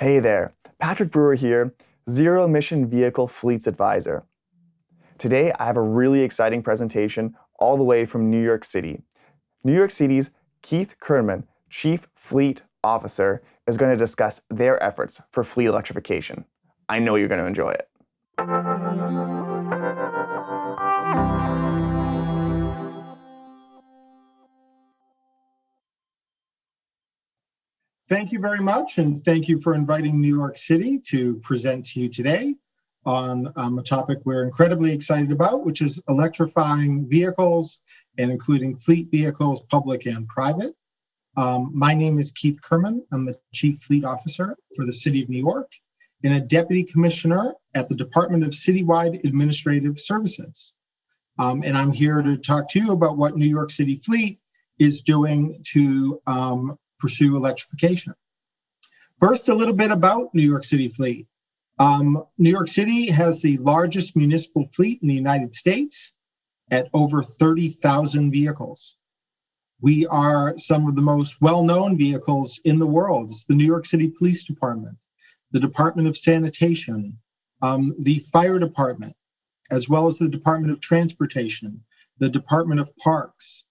Hey there, Patrick Brewer here, Zero Emission Vehicle Fleets Advisor. Today I have a really exciting presentation all the way from New York City. New York City's Keith Kernman, Chief Fleet Officer, is going to discuss their efforts for fleet electrification. I know you're going to enjoy it. Thank you very much, and thank you for inviting New York City to present to you today on a topic we're incredibly excited about, which is electrifying vehicles and including fleet vehicles, public and private. My name is Keith Kernman. I'm the Chief Fleet Officer for the City of New York and a Deputy Commissioner at the Department of Citywide Administrative Services. And I'm here to talk to you about what New York City Fleet is doing to pursue electrification. First, a little bit about New York City Fleet. New York City has the largest municipal fleet in the United States at over 30,000 vehicles. We are some of the most well-known vehicles in the world. It's the New York City Police Department, the Department of Sanitation, the Fire Department, as well as the Department of Transportation, the Department of Parks.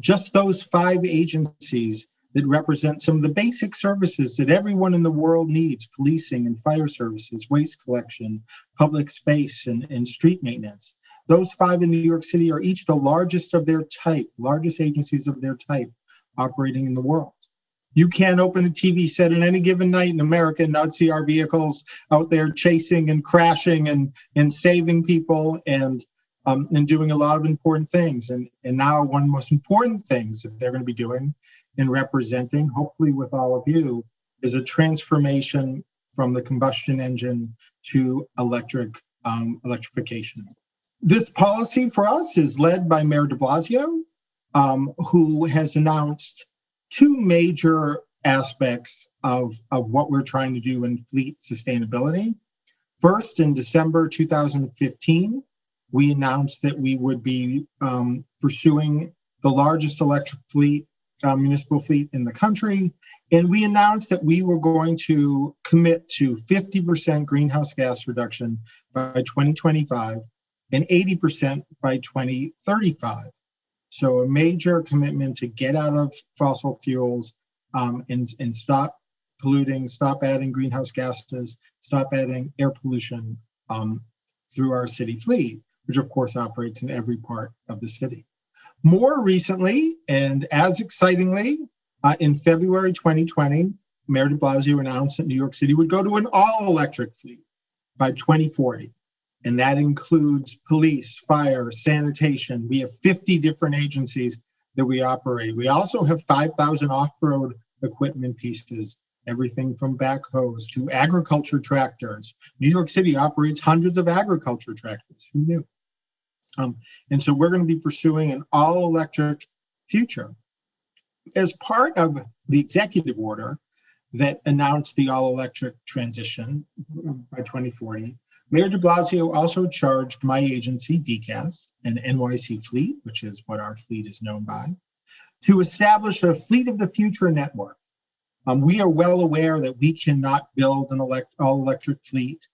Just those 5 agencies that represent some of the basic services that everyone in the world needs: policing and fire services, waste collection, public space, and street maintenance. Those 5 in New York City are each the largest of their type, largest agencies of their type operating in the world. You can't open a TV set on any given night in America and not see our vehicles out there chasing and crashing and saving people and doing a lot of important things. And now one of the most important things that they're going to be doing and representing, hopefully with all of you, is a transformation from the combustion engine to electrification. This policy for us is led by Mayor de Blasio, who has announced 2 major aspects of what we're trying to do in fleet sustainability. First, in December 2015, we announced that we would be pursuing the largest electric fleet, municipal fleet in the country. And we announced that we were going to commit to 50% greenhouse gas reduction by 2025 and 80% by 2035. So a major commitment to get out of fossil fuels and stop polluting, stop adding greenhouse gases, stop adding air pollution through our city fleet, which of course operates in every part of the city. More recently, and as excitingly, in February 2020, Mayor de Blasio announced that New York City would go to an all-electric fleet by 2040. And that includes police, fire, sanitation. We have 50 different agencies that we operate. We also have 5,000 off-road equipment pieces, everything from backhoes to agriculture tractors. New York City operates hundreds of agriculture tractors. Who knew? And so we're going to be pursuing an all-electric future. As part of the executive order that announced the all-electric transition by 2040, Mayor de Blasio also charged my agency, DCAS, and NYC Fleet, which is what our fleet is known by, to establish a Fleet of the Future network. We are well aware that we cannot build an all-electric fleet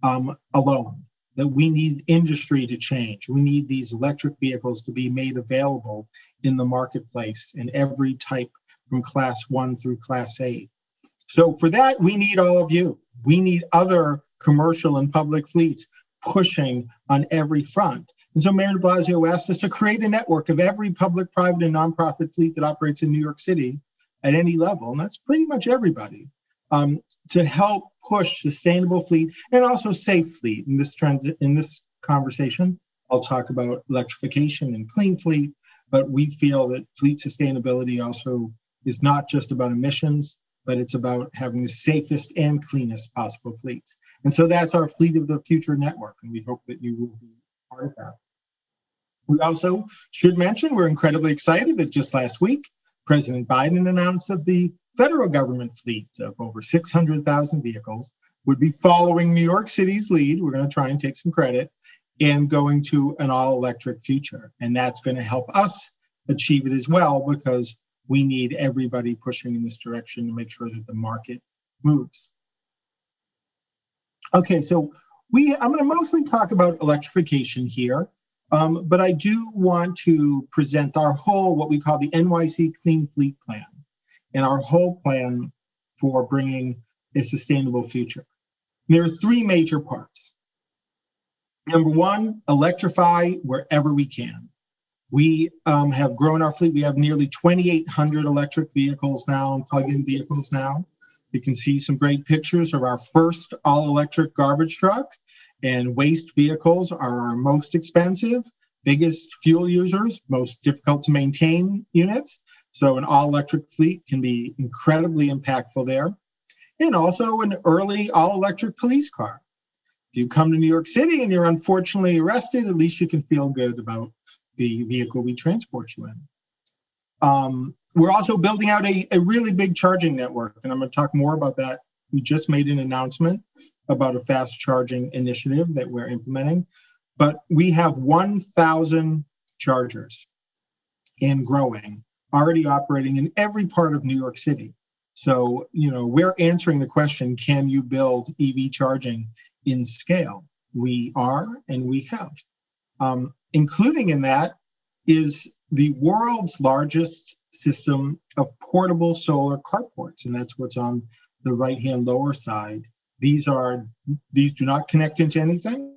alone, that we need industry to change. We need these electric vehicles to be made available in the marketplace in every type from Class 1 through Class 8. So for that, we need all of you. We need other commercial and public fleets pushing on every front. And so Mayor de Blasio asked us to create a network of every public, private, and nonprofit fleet that operates in New York City at any level, and that's pretty much everybody, to help push sustainable fleet and also safe fleet. In this conversation, I'll talk about electrification and clean fleet, but we feel that fleet sustainability also is not just about emissions, but it's about having the safest and cleanest possible fleets. And so that's our Fleet of the Future network, and we hope that you will be part of that. We also should mention we're incredibly excited that just last week, President Biden announced that the federal government fleet of over 600,000 vehicles would be following New York City's lead. We're going to try and take some credit and going to an all-electric future. And that's going to help us achieve it as well, because we need everybody pushing in this direction to make sure that the market moves. Okay, so I'm going to mostly talk about electrification here, but I do want to present our whole, what we call the NYC Clean Fleet Plan, and our whole plan for bringing a sustainable future. There are three major parts. Number one, electrify wherever we can. We have grown our fleet. We have nearly 2,800 electric vehicles now and plug-in vehicles now. You can see some great pictures of our first all-electric garbage truck, and waste vehicles are our most expensive, biggest fuel users, most difficult to maintain units. So an all-electric fleet can be incredibly impactful there. And also an early all-electric police car. If you come to New York City and you're unfortunately arrested, at least you can feel good about the vehicle we transport you in. We're also building out a really big charging network, and I'm going to talk more about that. We just made an announcement about a fast charging initiative that we're implementing, but we have 1,000 chargers and growing, already operating in every part of New York City. So, we're answering the question, can you build EV charging in scale? We are, and we have. Including in that is the world's largest system of portable solar carports, and that's what's on the right-hand lower side. These do not connect into anything.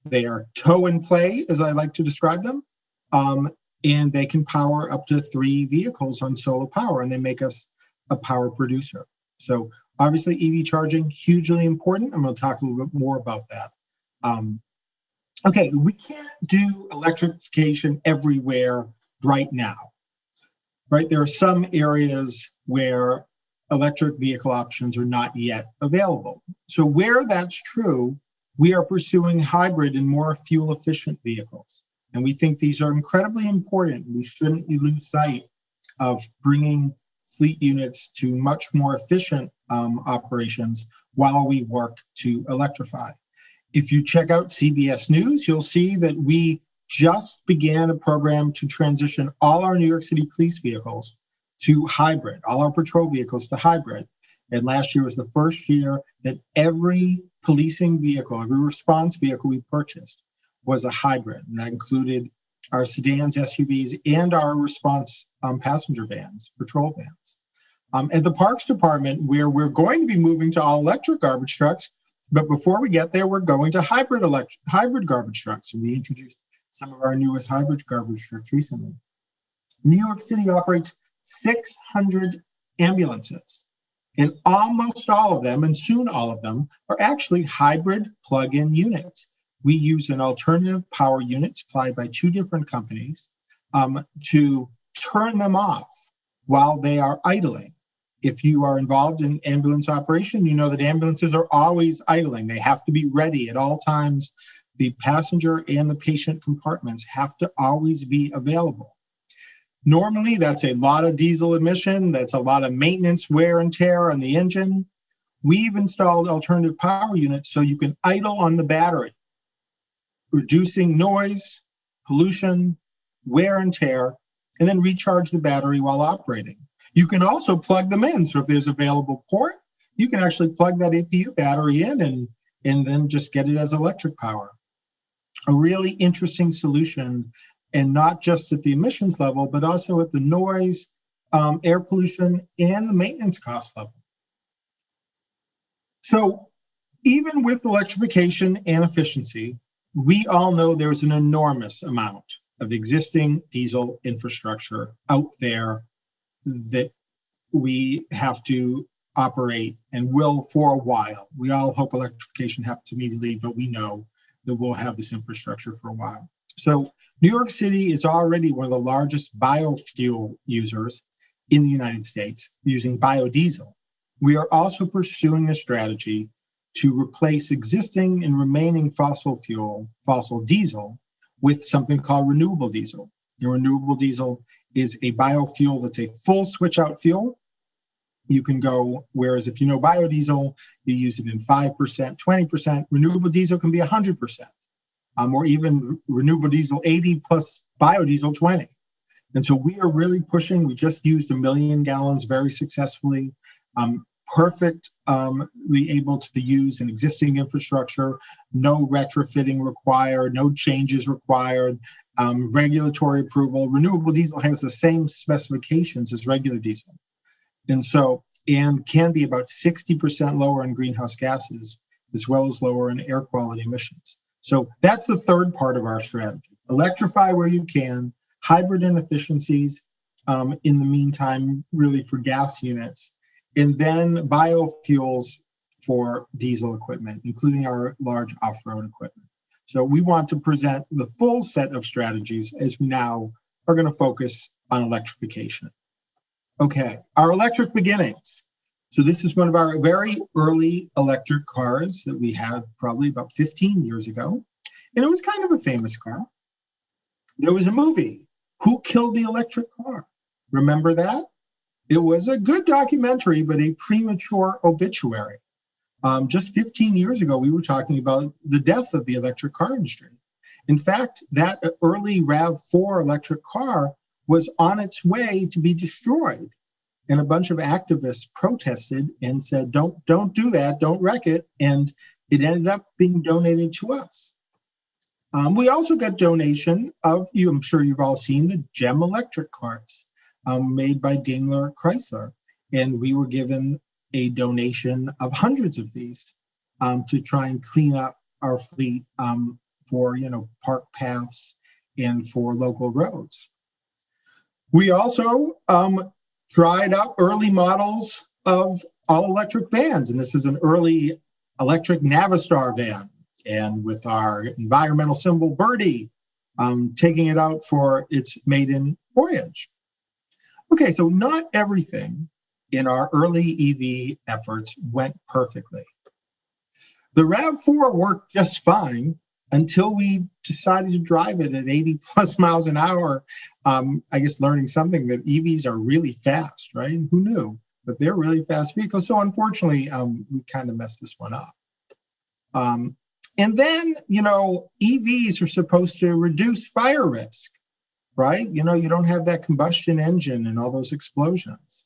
They are tow and play, as I like to describe them, and they can power up to 3 vehicles on solar power, and they make us a power producer. So obviously EV charging, hugely important. I'm going to talk a little bit more about that. Okay, we can't do electrification everywhere right now, right? There are some areas where electric vehicle options are not yet available. So where that's true, we are pursuing hybrid and more fuel-efficient vehicles. And we think these are incredibly important. We shouldn't lose sight of bringing fleet units to much more efficient operations while we work to electrify. If you check out CBS News, you'll see that we just began a program to transition all our New York City police vehicles to hybrid, all our patrol vehicles to hybrid. And last year was the first year that every policing vehicle, every response vehicle we purchased was a hybrid. And that included our sedans, SUVs, and our response passenger vans, patrol vans. At the Parks Department, where we're going to be moving to all electric garbage trucks, but before we get there, we're going to hybrid garbage trucks. And we introduced some of our newest hybrid garbage trucks recently. New York City operates 600 ambulances, and almost all of them, and soon all of them, are actually hybrid plug-in units. We use an alternative power unit supplied by 2 different companies to turn them off while they are idling. If you are involved in ambulance operation, you know that ambulances are always idling. They have to be ready at all times. The passenger and the patient compartments have to always be available. Normally, that's a lot of diesel emission. That's a lot of maintenance, wear and tear on the engine. We've installed alternative power units so you can idle on the battery, reducing noise, pollution, wear and tear, and then recharge the battery while operating. You can also plug them in. So if there's available port, you can actually plug that APU battery in and then just get it as electric power. A really interesting solution, and not just at the emissions level, but also at the noise, air pollution, and the maintenance cost level. So even with electrification and efficiency, we all know there's an enormous amount of existing diesel infrastructure out there that we have to operate and will for a while. We all hope electrification happens immediately, but we know that we'll have this infrastructure for a while. So New York City is already one of the largest biofuel users in the United States, using biodiesel. We are also pursuing a strategy to replace existing and remaining fossil diesel, with something called renewable diesel. The renewable diesel is a biofuel that's a full switch out fuel. You can go, whereas if you know biodiesel, you use it in 5%, 20%. Renewable diesel can be 100%, or even renewable diesel 80 plus biodiesel 20. And so we are really pushing. We just used 1 million gallons very successfully, perfectly able to use an existing infrastructure, no retrofitting required, no changes required, regulatory approval. Renewable diesel has the same specifications as regular diesel. And can be about 60% lower in greenhouse gases, as well as lower in air quality emissions. So that's the third part of our strategy. Electrify where you can, hybrid inefficiencies, in the meantime, really for gas units, and then biofuels for diesel equipment, including our large off-road equipment. So we want to present the full set of strategies as we now are going to focus on electrification. Okay, our electric beginnings. So this is one of our very early electric cars that we had probably about 15 years ago. And it was kind of a famous car. There was a movie, Who Killed the Electric Car? Remember that? It was a good documentary, but a premature obituary. Just 15 years ago, we were talking about the death of the electric car industry. In fact, that early RAV4 electric car was on its way to be destroyed. And a bunch of activists protested and said, don't do that, don't wreck it. And it ended up being donated to us. We also got donation of, I'm sure you've all seen the GEM electric cars made by Daimler Chrysler. And we were given a donation of hundreds of these to try and clean up our fleet for, park paths and for local roads. We also tried out early models of all-electric vans, and this is an early electric Navistar van, and with our environmental symbol Birdie, taking it out for its maiden voyage. Okay, so not everything in our early EV efforts went perfectly. The RAV4 worked just fine until we decided to drive it at 80 plus miles an hour, I guess learning something that EVs are really fast, right? Who knew? But they're really fast vehicles. So unfortunately, we kind of messed this one up. And then, EVs are supposed to reduce fire risk, right? You don't have that combustion engine and all those explosions.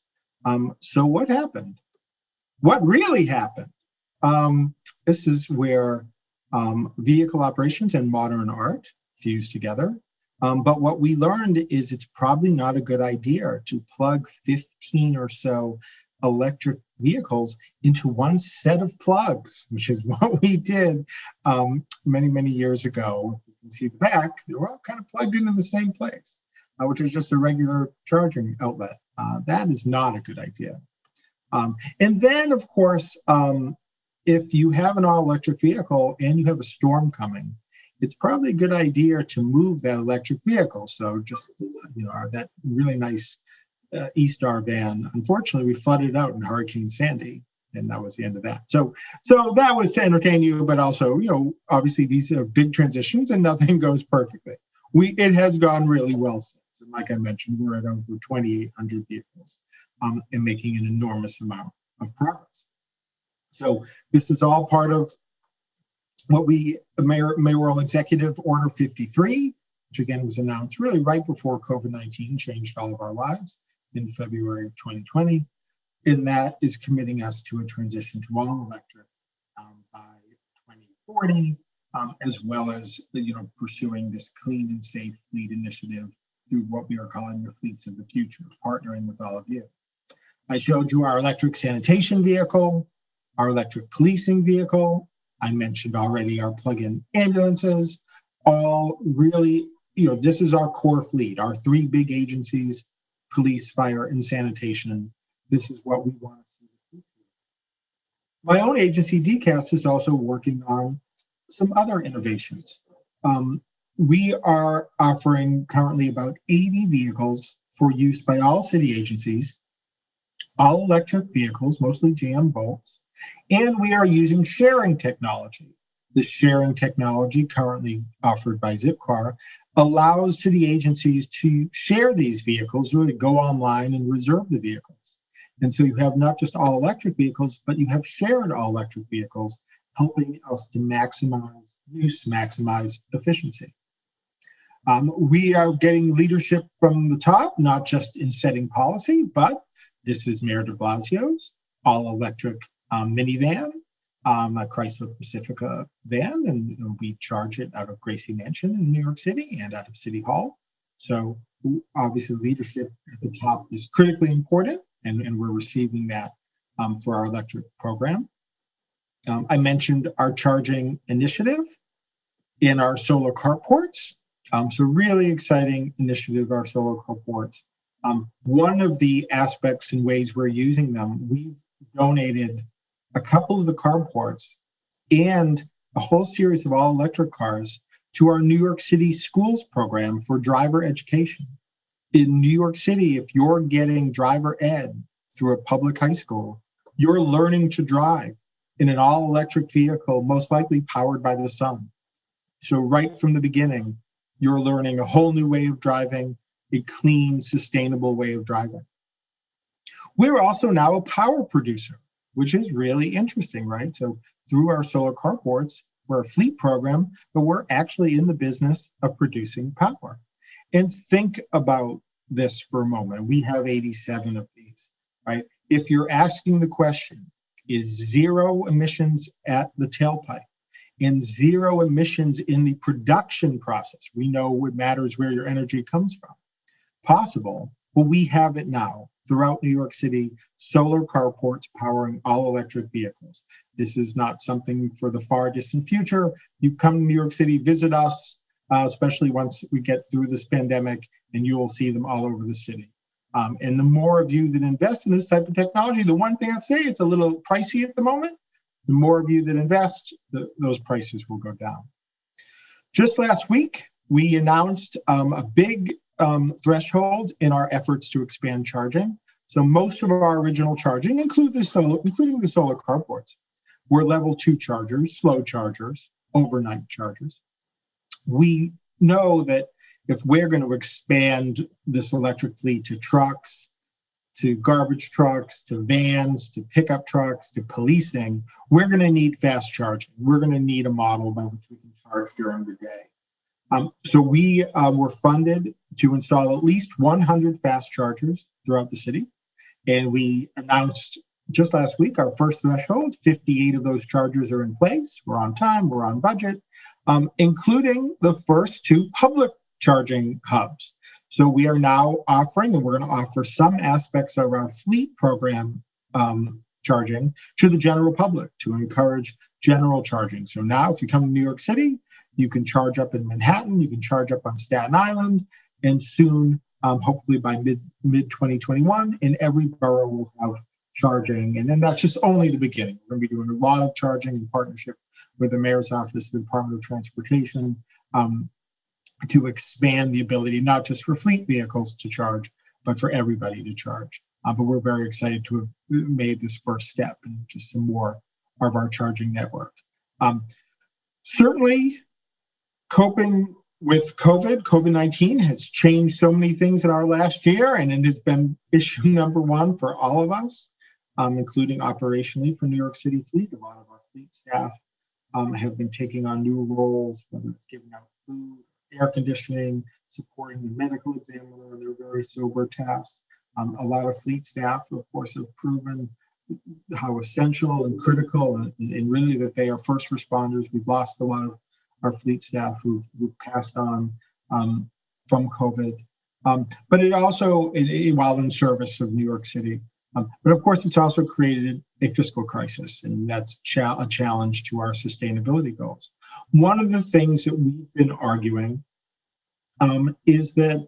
So what happened? What really happened? This is where vehicle operations and modern art fused together. But what we learned is it's probably not a good idea to plug 15 or so electric vehicles into one set of plugs, which is what we did many, many years ago. You can see the back, they were all kind of plugged in the same place, which is just a regular charging outlet. That is not a good idea. And then, of course, if you have an all-electric vehicle and you have a storm coming, it's probably a good idea to move that electric vehicle. So just, that really nice E-Star van, unfortunately, we flooded out in Hurricane Sandy, and that was the end of that. So that was to entertain you, but also, obviously these are big transitions and nothing goes perfectly. It has gone really well since. And like I mentioned, we're at over 2,800 vehicles and making an enormous amount of progress. So this is all part of what Mayoral Executive Order 53, which again was announced really right before COVID-19 changed all of our lives in February of 2020. And that is committing us to a transition to all electric by 2040, as well as pursuing this clean and safe fleet initiative through what we are calling the Fleets of the Future, partnering with all of you. I showed you our electric sanitation vehicle, our electric policing vehicle. I mentioned already our plug-in ambulances, all really, this is our core fleet, our three big agencies, police, fire, and sanitation. This is what we want to see in the future. My own agency, DCAS, is also working on some other innovations. We are offering currently about 80 vehicles for use by all city agencies, all electric vehicles, mostly GM Bolts, and we are using sharing technology. The sharing technology currently offered by Zipcar allows city agencies to share these vehicles, really go online and reserve the vehicles. And so you have not just all electric vehicles, but you have shared all electric vehicles, helping us to maximize use, maximize efficiency. We are getting leadership from the top, not just in setting policy, but this is Mayor de Blasio's all-electric minivan, a Chrysler Pacifica van, and we charge it out of Gracie Mansion in New York City and out of City Hall. So obviously leadership at the top is critically important, and we're receiving that for our electric program. I mentioned our charging initiative in our solar carports. So really exciting initiative, our solar carports. One of the aspects and ways we're using them, we've donated a couple of the carports and a whole series of all electric cars to our New York City schools program for driver education. In New York City, if you're getting driver ed through a public high school, you're learning to drive in an all-electric vehicle, most likely powered by the sun. So right from the beginning, you're learning a whole new way of driving, a clean, sustainable way of driving. We're also now a power producer, which is really interesting, right? So through our solar carports, we're a fleet program, but we're actually in the business of producing power. And think about this for a moment. We have 87 of these, right? If you're asking the question, is zero emissions at the tailpipe and zero emissions in the production process, we know what matters where your energy comes from, possible? Well, we have it now throughout New York City, solar carports powering all electric vehicles. This is not something for the far distant future. You come to New York City, visit us, especially once we get through this pandemic, and you will see them all over the city. And the more of you that invest in this type of technology, the one thing I'd say, it's a little pricey at the moment. The more of you that invest, those prices will go down. Just last week, we announced a big threshold in our efforts to expand charging. So most of our original charging, including the solar carports, were level 2 chargers, slow chargers, overnight chargers. We know that if we're going to expand this electric fleet to trucks, to garbage trucks, to vans, to pickup trucks, to policing, we're going to need fast charging. We're going to need a model by which we can charge during the day. So we were funded to install at least 100 fast chargers throughout the city. And we announced just last week our first threshold. 58 of those chargers are in place. We're on time, we're on budget, including the first 2 public charging hubs. So we are now offering, and we're going to offer some aspects of our fleet program charging to the general public to encourage general charging. So now if you come to New York City, you can charge up in Manhattan, you can charge up on Staten Island, and soon, hopefully by mid-2021, in every borough will have charging. And then that's just only the beginning. We're going to be doing a lot of charging in partnership with the Mayor's Office, the Department of Transportation, to expand the ability, not just for fleet vehicles to charge, but for everybody to charge. But we're very excited to have made this first step and just some more of our charging network. Certainly, coping with COVID-19 has changed so many things in our last year, and it has been issue number 1 for all of us, including operationally for New York City Fleet. A lot of our fleet staff have been taking on new roles, whether it's giving out food, air conditioning, supporting the medical examiner in their very sober tasks. A lot of fleet staff, of course, have proven how essential and critical and really that they are first responders. We've lost a lot of our fleet staff who've passed on from COVID. But it also, while in service of New York City, but of course, it's also created a fiscal crisis, and that's a challenge to our sustainability goals. One of the things that we've been arguing is that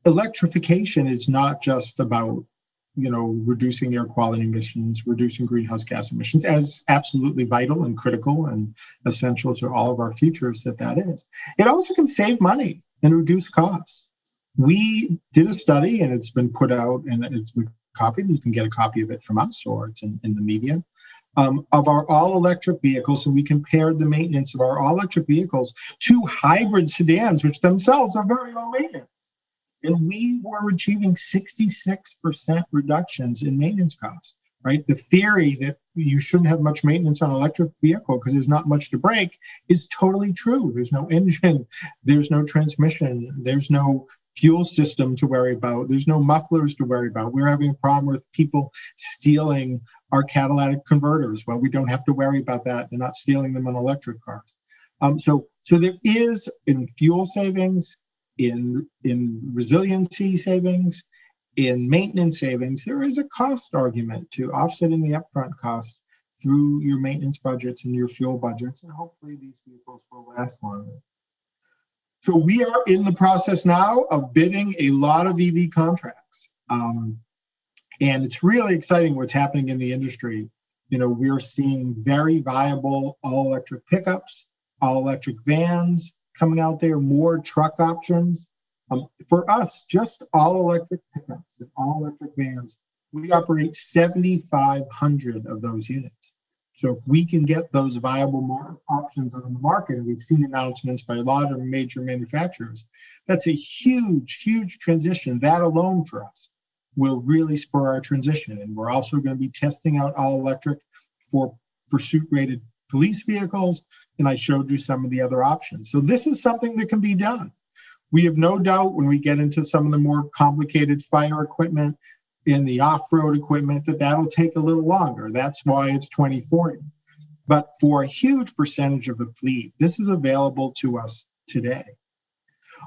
electrification is not just about, reducing air quality emissions, reducing greenhouse gas emissions, as absolutely vital and critical and essential to all of our futures that is. It also can save money and reduce costs. We did a study, and it's been put out, and it's been copied. You can get a copy of it from us, or it's in the media, of our all-electric vehicles, and we compared the maintenance of our all-electric vehicles to hybrid sedans, which themselves are very low maintenance. And we were achieving 66% reductions in maintenance costs, right? The theory that you shouldn't have much maintenance on an electric vehicle because there's not much to break is totally true. There's no engine, there's no transmission, there's no fuel system to worry about. There's no mufflers to worry about. We're having a problem with people stealing our catalytic converters. Well, we don't have to worry about that. They're not stealing them on electric cars. So there is in fuel savings, in resiliency savings, in maintenance savings, there is a cost argument to offsetting the upfront costs through your maintenance budgets and your fuel budgets, and hopefully these vehicles will last longer. So we are in the process now of bidding a lot of EV contracts. And it's really exciting what's happening in the industry. You know, we're seeing very viable all-electric pickups, all-electric vans coming out there, more truck options. For us, just all-electric pickups and all-electric vans, we operate 7,500 of those units. So if we can get those viable options on the market, and we've seen announcements by a lot of major manufacturers, that's a huge, huge transition. That alone for us will really spur our transition. And we're also going to be testing out all electric for pursuit-rated police vehicles. And I showed you some of the other options. So this is something that can be done. We have no doubt when we get into some of the more complicated fire equipment, in the off-road equipment, that'll take a little longer. That's why it's 2040. But for a huge percentage of the fleet, this is available to us today.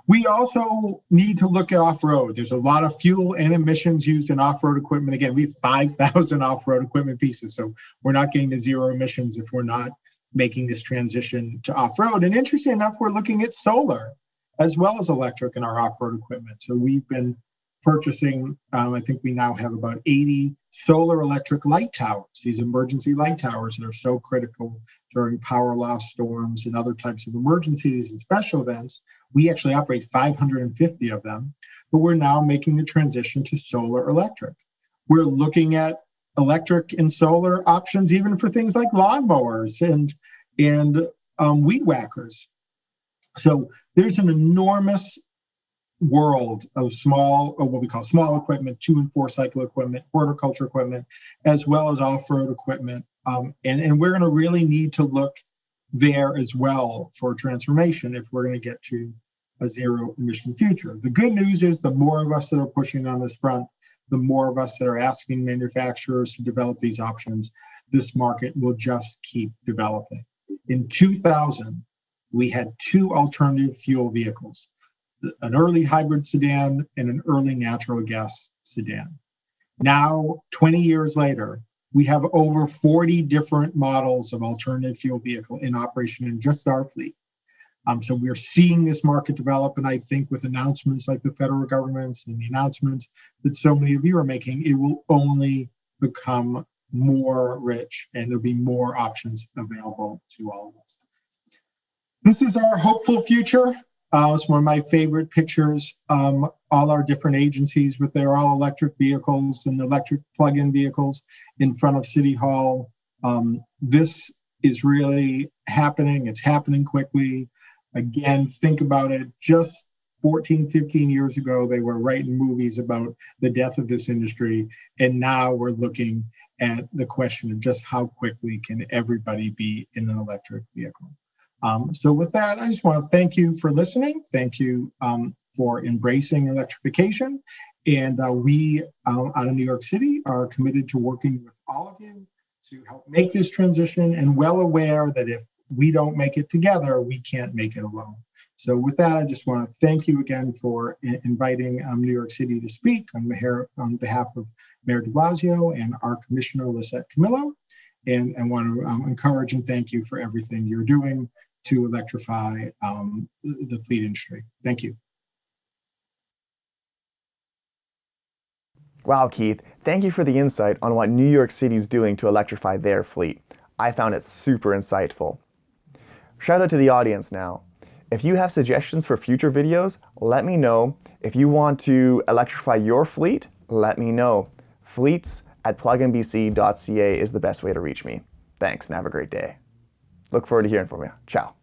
We also need to look at off-road. There's a lot of fuel and emissions used in off-road equipment. Again, we have 5,000 off-road equipment pieces, so we're not getting to zero emissions if we're not making this transition to off-road. And interesting enough, we're looking at solar as well as electric in our off-road equipment. So we've been purchasing, I think we now have about 80 solar electric light towers, these emergency light towers that are so critical during power loss storms and other types of emergencies and special events. We actually operate 550 of them, but we're now making the transition to solar electric. We're looking at electric and solar options even for things like lawnmowers and weed whackers. So there's an enormous world of small, or what we call small equipment, 2 and 4 cycle equipment, horticulture equipment, as well as off-road equipment. And we're going to really need to look there as well for transformation if we're going to get to a zero emission future. The good news is the more of us that are pushing on this front, the more of us that are asking manufacturers to develop these options, this market will just keep developing. In 2000, we had 2 alternative fuel vehicles, an early hybrid sedan and an early natural gas sedan. Now, 20 years later, we have over 40 different models of alternative fuel vehicle in operation in just our fleet. So we're seeing this market develop, and I think with announcements like the federal governments and the announcements that so many of you are making, it will only become more rich and there'll be more options available to all of us. This is our hopeful future. It's one of my favorite pictures. All our different agencies with their all electric vehicles and electric plug-in vehicles in front of City Hall. This is really happening. It's happening quickly. Again, think about it. Just 14, 15 years ago, they were writing movies about the death of this industry. And now we're looking at the question of just how quickly can everybody be in an electric vehicle. So with that, I just want to thank you for listening. Thank you for embracing electrification. And we out of New York City are committed to working with all of you to help make this transition, and well aware that if we don't make it together, we can't make it alone. So with that, I just want to thank you again for inviting New York City to speak on behalf of Mayor de Blasio and our Commissioner, Lisette Camillo. And I want to encourage and thank you for everything you're doing to electrify the fleet industry. Thank you. Wow, Keith, thank you for the insight on what New York City is doing to electrify their fleet. I found it super insightful. Shout out to the audience now. If you have suggestions for future videos, let me know. If you want to electrify your fleet, let me know. fleets@pluginbc.ca is the best way to reach me. Thanks and have a great day. Look forward to hearing from you. Ciao.